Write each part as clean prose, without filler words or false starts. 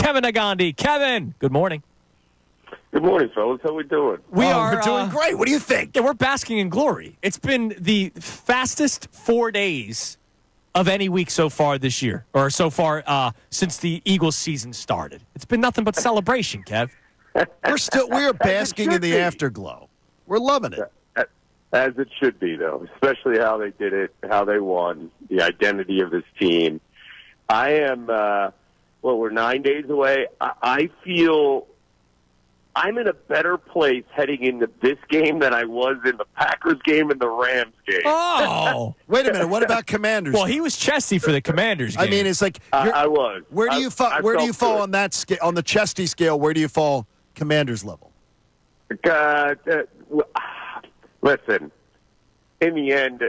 Kevin Negandhi. Kevin, good morning. Good morning, fellas. How we doing? We're doing great. What do you think? Yeah, we're basking in glory. It's been the fastest 4 days of any week so far this year, or so far since the Eagles season started. It's been nothing but celebration, Kev. We're basking in the afterglow. We're loving it. As it should be, though, especially how they did it, how they won, the identity of this team. I am, we're 9 days away. I feel I'm in a better place heading into this game than I was in the Packers game and the Rams game. Oh. Wait a minute. What about Commanders? Well, he was chesty for the Commanders game. I mean, it's like I was. Where do you fall on that scale, on the chesty scale? Where do you fall Commanders level? Listen, in the end,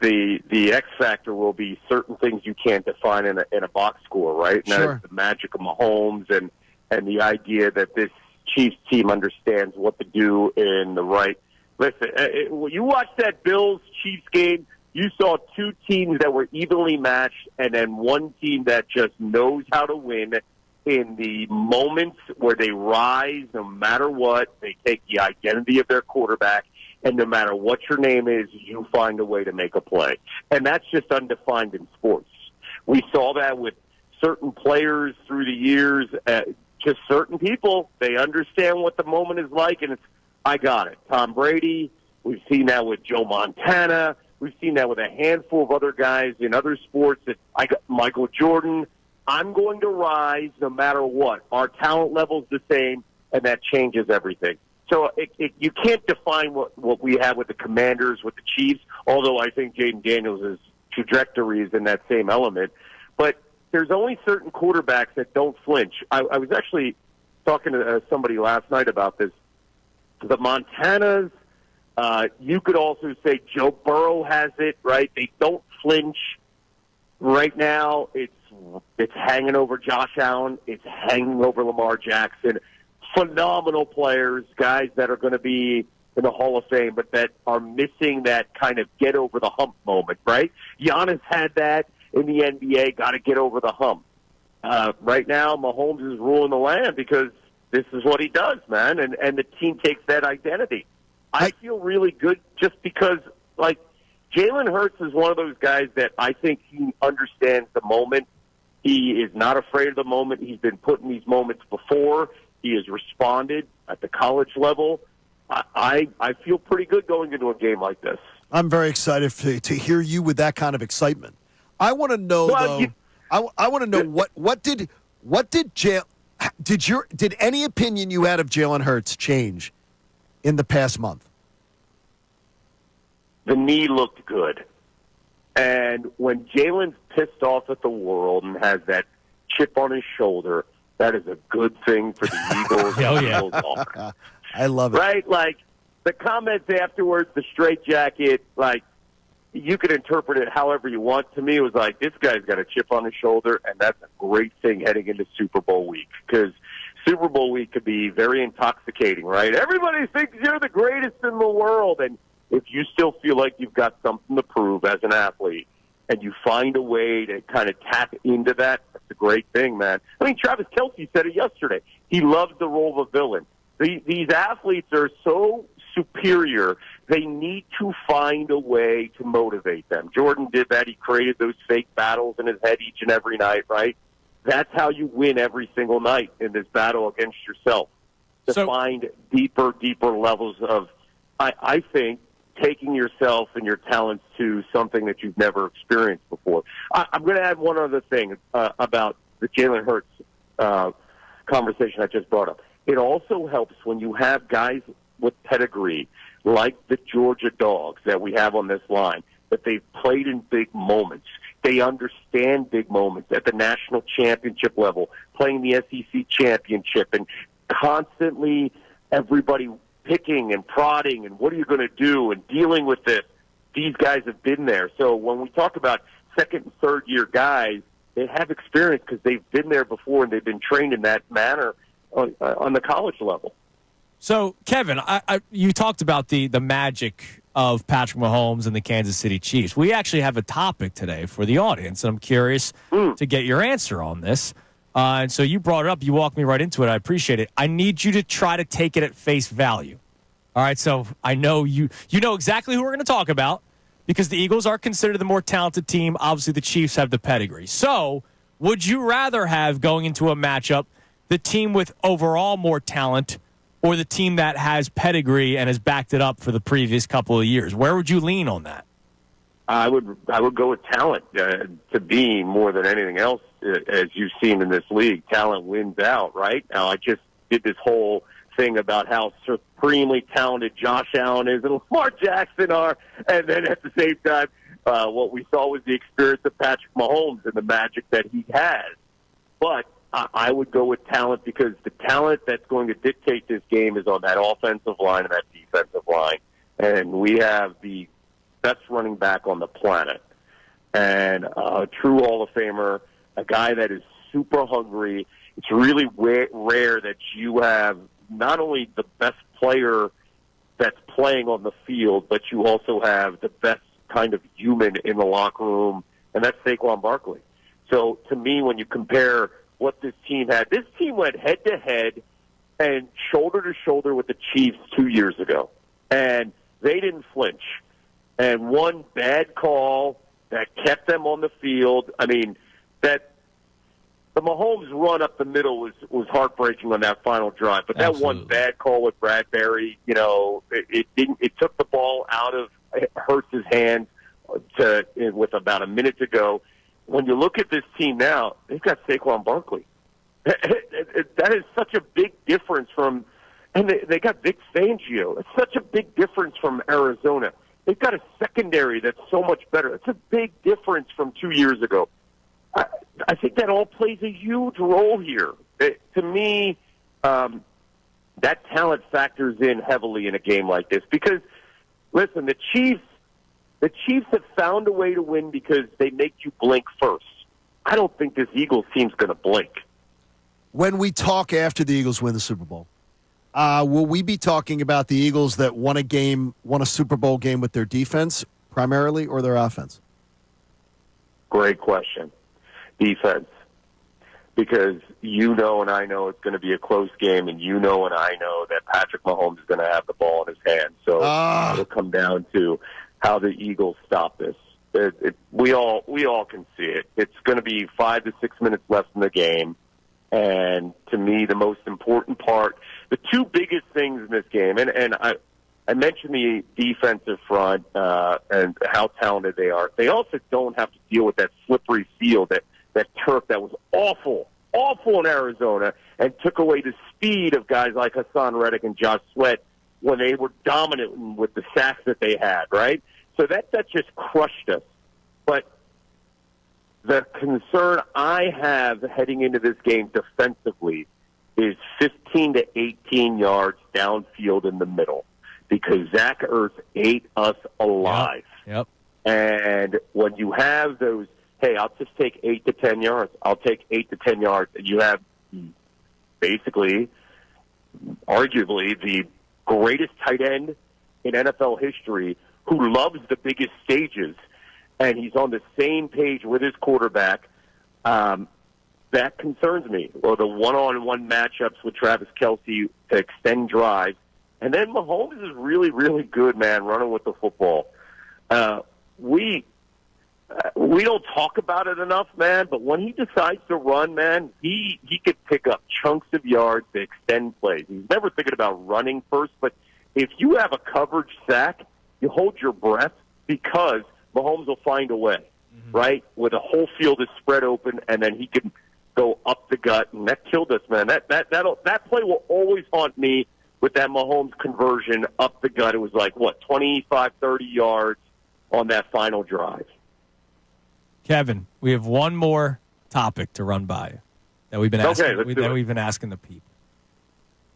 the X factor will be certain things you can't define in a box score, right? And Sure. that's the magic of Mahomes and the idea that this Chiefs team understands what to do in the right. Listen, when you watch that Bills-Chiefs game, you saw two teams that were evenly matched and then one team that just knows how to win in the moments where they rise no matter what. They take the identity of their quarterback, and no matter what your name is, you find a way to make a play. And that's just undefined in sports. We saw that with certain players through the years. Just certain people, they understand what the moment is like, and it's, I got it. Tom Brady, we've seen that with Joe Montana. We've seen that with a handful of other guys in other sports. I got Michael Jordan. I'm going to rise no matter what. Our talent level's the same, and that changes everything. So you can't define what we have with the Commanders, with the Chiefs, although I think Jaden Daniels' trajectory is in that same element. But there's only certain quarterbacks that don't flinch. I was actually talking to somebody last night about this. The Montanas, you could also say Joe Burrow has it, right? They don't flinch. Right now, it's hanging over Josh Allen. It's hanging over Lamar Jackson. Phenomenal players, guys that are going to be in the Hall of Fame, but that are missing that kind of get over the hump moment, right? Giannis had that in the NBA, got to get over the hump. Right now, Mahomes is ruling the land because this is what he does, man, and the team takes that identity. I feel really good just because, like, Jalen Hurts is one of those guys that I think he understands the moment. He is not afraid of the moment. He's been put in these moments before. He has responded at the college level. I feel pretty good going into a game like this. I'm very excited to hear you with that kind of excitement. I want to know, I want to know did any opinion you had of Jalen Hurts change in the past month? The knee looked good. And when Jalen's pissed off at the world and has that chip on his shoulder, that is a good thing for the Eagles. Yeah. I love it. Right? Like, the comments afterwards, the straitjacket, like, you could interpret it however you want. To me, it was like, this guy's got a chip on his shoulder, and that's a great thing heading into Super Bowl week, because Super Bowl week could be very intoxicating, right? Everybody thinks you're the greatest in the world, and if you still feel like you've got something to prove as an athlete, and you find a way to kind of tap into that, that's a great thing, man. I mean, Travis Kelce said it yesterday. He loves the role of a villain. These athletes are so superior, they need to find a way to motivate them. Jordan did that. He created those fake battles in his head each and every night, right? That's how you win every single night in this battle against yourself. To find deeper levels of, I think, taking yourself and your talents to something that you've never experienced before. I'm going to add one other thing about the Jalen Hurts conversation I just brought up. It also helps when you have guys with pedigree, like the Georgia Dogs that we have on this line, that they've played in big moments. They understand big moments at the national championship level, playing the SEC championship, and constantly everybody picking and prodding and what are you going to do and dealing with this. These guys have been there. So when we talk about second and third year guys, they have experience because they've been there before and they've been trained in that manner on the college level. So, Kevin, you talked about the magic of Patrick Mahomes and the Kansas City Chiefs. We actually have a topic today for the audience, and I'm curious to get your answer on this. And so you brought it up. You walked me right into it. I appreciate it. I need you to try to take it at face value. All right, so I know you know exactly who we're going to talk about because the Eagles are considered the more talented team. Obviously, the Chiefs have the pedigree. So would you rather have, going into a matchup, the team with overall more talent or the team that has pedigree and has backed it up for the previous couple of years? Where would you lean on that? I would go with talent to be more than anything else, as you've seen in this league. Talent wins out, right? Now, I just did this whole thing about how supremely talented Josh Allen is and Lamar Jackson are, and then at the same time, what we saw was the experience of Patrick Mahomes and the magic that he has. But I would go with talent because the talent that's going to dictate this game is on that offensive line and that defensive line. And we have the best running back on the planet and a true Hall of Famer, a guy that is super hungry. It's really rare that you have not only the best player that's playing on the field, but you also have the best kind of human in the locker room, and that's Saquon Barkley. So to me, when you compare what this team had, this team went head-to-head and shoulder-to-shoulder with the Chiefs 2 years ago, and they didn't flinch. And one bad call that kept them on the field, I mean, that the Mahomes run up the middle was heartbreaking on that final drive. But that one bad call with Bradbury, it took the ball out of Hurts' hands with about a minute to go. When you look at this team now, they've got Saquon Barkley. That is such a big difference from, and they got Vic Fangio. It's such a big difference from Arizona. They've got a secondary that's so much better. It's a big difference from 2 years ago. I think that all plays a huge role here. To me, that talent factors in heavily in a game like this because, listen, the Chiefs have found a way to win because they make you blink first. I don't think this Eagles team's going to blink. When we talk after the Eagles win the Super Bowl, will we be talking about the Eagles that won a Super Bowl game with their defense primarily or their offense? Great question. Defense. Because you know and I know it's going to be a close game, and you know and I know that Patrick Mahomes is going to have the ball in his hand. So it'll come down to how the Eagles stop this. We all can see it. It's going to be 5 to 6 minutes left in the game. And to me, the most important part, the two biggest things in this game, and I mentioned the defensive front and how talented they are. They also don't have to deal with that slippery field, that turf that was awful in Arizona and took away the speed of guys like Hassan Reddick and Josh Sweat when they were dominant with the sacks that they had, right? So that just crushed us. But the concern I have heading into this game defensively is 15 to 18 yards downfield in the middle because Zach Ertz ate us alive. Yep. And when you have those, hey, I'll just take 8 to 10 yards. I'll take 8 to 10 yards. And you have basically, arguably, the greatest tight end in NFL history who loves the biggest stages, and he's on the same page with his quarterback. That concerns me. Or the one-on-one matchups with Travis Kelce to extend drives. And then Mahomes is really, really good, man, running with the football. We don't talk about it enough, man, but when he decides to run, man, he could pick up chunks of yards to extend plays. He's never thinking about running first, but if you have a coverage sack, you hold your breath because Mahomes will find a way, right? Where the whole field is spread open, and then he can go up the gut, and that killed us, man. That play will always haunt me with that Mahomes conversion up the gut. It was like, 25, 30 yards on that final drive. Kevin, we have one more topic to run by you that we've been asking the people.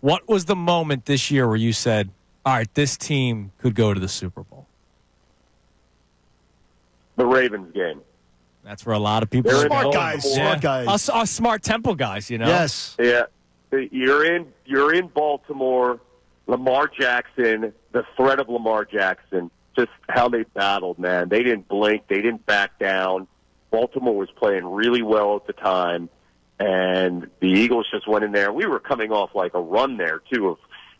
What was the moment this year where you said, all right, this team could go to the Super Bowl? The Ravens game. That's where a lot of people are. Smart guys. Us smart Temple guys, you know? Yes. Yeah. You're in Baltimore, Lamar Jackson, the threat of Lamar Jackson, just how they battled, man. They didn't blink. They didn't back down. Baltimore was playing really well at the time. and the Eagles just went in there. We were coming off like a run there, too, of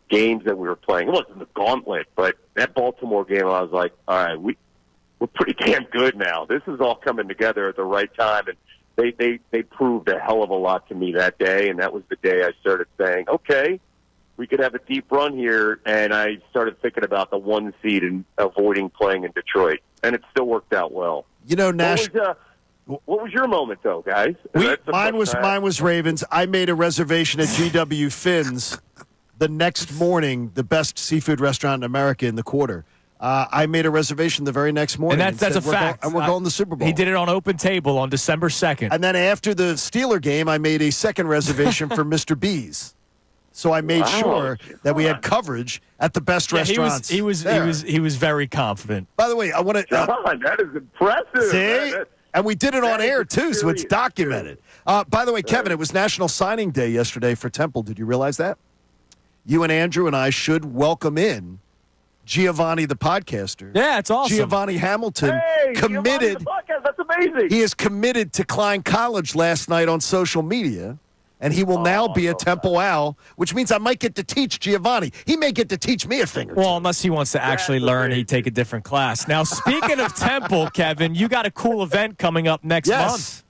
games that we were playing. It wasn't the gauntlet, but that Baltimore game, I was like, all right, we're pretty damn good now. This is all coming together at the right time, and they proved a hell of a lot to me that day, and that was the day I started saying, okay, we could have a deep run here, and I started thinking about the 1 seed and avoiding playing in Detroit, and it still worked out well. You know, what was your moment, though, guys? Mine was Ravens. I made a reservation at GW Finn's the next morning, the best seafood restaurant in America in the quarter. I made a reservation the very next morning. And that's a fact. And we're going to the Super Bowl. He did it on open table on December 2nd. And then after the Steeler game, I made a second reservation for Mr. B's. So I made sure that we had coverage at the best restaurants. He was very confident. By the way, I want to. John, that is impressive. See? And we did it on air, too, so it's documented. By the way, Kevin, it was National Signing Day yesterday for Temple. Did you realize that? You and Andrew and I should welcome Giovanni, the podcaster. Yeah, it's awesome. Giovanni Hamilton committed. Giovanni, the podcast, that's amazing. He is committed to Klein College last night on social media, and he will now be a Temple Owl, which means I might get to teach Giovanni. He may get to teach me a thing or two. Well, unless he wants to actually learn, he'd take a different class. Now, speaking of Temple, Kevin, you got a cool event coming up next month.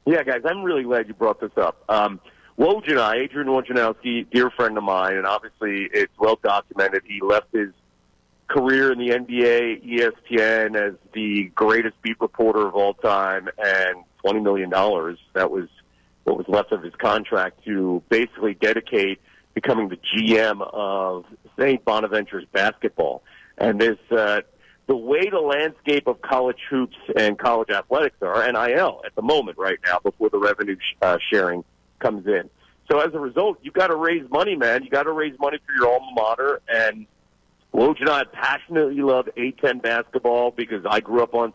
Yeah, guys, I'm really glad you brought this up. Woj and I, Adrian Wojnarowski, dear friend of mine, and obviously it's well documented. He left his career in the NBA, ESPN, as the greatest beat reporter of all time, and $20 million, that was what was left of his contract, to basically dedicate becoming the GM of St. Bonaventure's basketball. And this, the way the landscape of college hoops and college athletics are, NIL at the moment right now, before the revenue sharing comes in. So as a result, you got to raise money, man. You got to raise money for your alma mater. And Woj and I passionately love A-10 basketball because I grew up on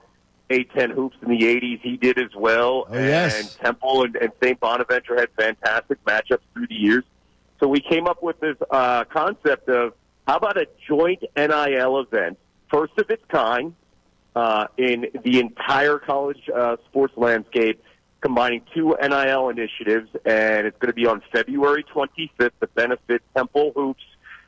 A-10 hoops in the 80s. He did as well. Oh, yes. And Temple and St. Bonaventure had fantastic matchups through the years. So we came up with this concept of, how about a joint NIL event, first of its kind, in the entire college sports landscape, combining 2 NIL initiatives, and it's going to be on February 25th to benefit Temple Hoops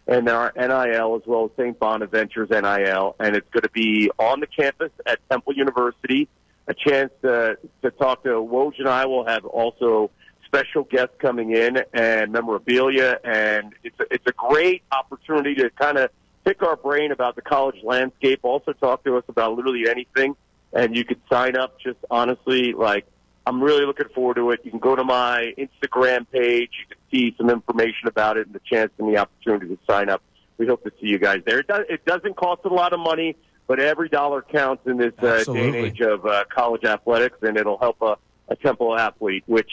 and our NIL, as well as St. Bonaventure's NIL, and it's going to be on the campus at Temple University. A chance to talk to Woj, and I will have also special guests coming in and memorabilia, and it's a great opportunity to kind of pick our brain about the college landscape, also talk to us about literally anything, and you could sign up just honestly, like, I'm really looking forward to it. You can go to my Instagram page. You can see some information about it and the chance and the opportunity to sign up. We hope to see you guys there. It doesn't cost a lot of money, but every dollar counts in this day and age of college athletics, and it'll help a Temple athlete, which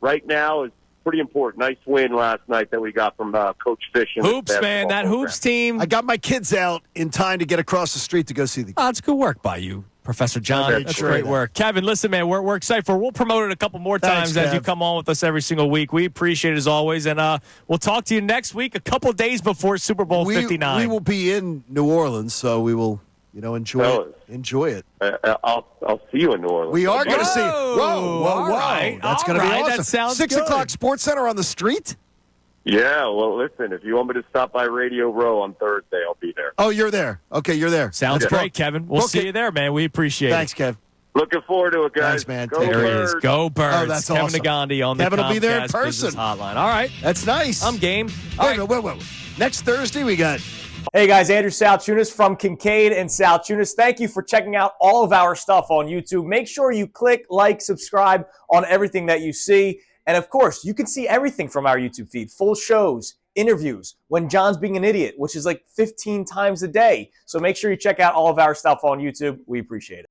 right now is pretty important. Nice win last night that we got from Coach Fish. Hoops, man. That Hoops team. I got my kids out in time to get across the street to go see the game. Oh, it's good work by you, Professor John. That's great work. Kevin, listen, man, we're excited for it. We'll promote it a couple more times as you come on with us every single week. We appreciate it as always, and we'll talk to you next week, a couple days before Super Bowl 59. We will be in New Orleans, so we will, enjoy it. I'll see you in New Orleans. We are going to see. Whoa. All right. That's going to be awesome. That sounds 6 good. o'clock Sports Center on the street? Yeah, well, listen, if you want me to stop by Radio Row on Thursday, I'll be there. Oh, you're there. Okay, you're there. Sounds great, Kevin. We'll see you there, man. We appreciate Thanks, it. Kev. Looking forward to it, guys. Thanks, man. Go There he Birds. is. Go Birds. Oh, that's Kevin awesome. Negandhi on the Kevin will be there in Comcast person. Business Hotline. All right. That's nice. I'm game. Wait. Next Thursday, we got... Hey guys, Andrew Salciunas from Kincade and Salciunas. Thank you for checking out all of our stuff on YouTube. Make sure you click, like, subscribe on everything that you see. And of course, you can see everything from our YouTube feed. Full shows, interviews, when John's being an idiot, which is like 15 times a day. So make sure you check out all of our stuff on YouTube. We appreciate it.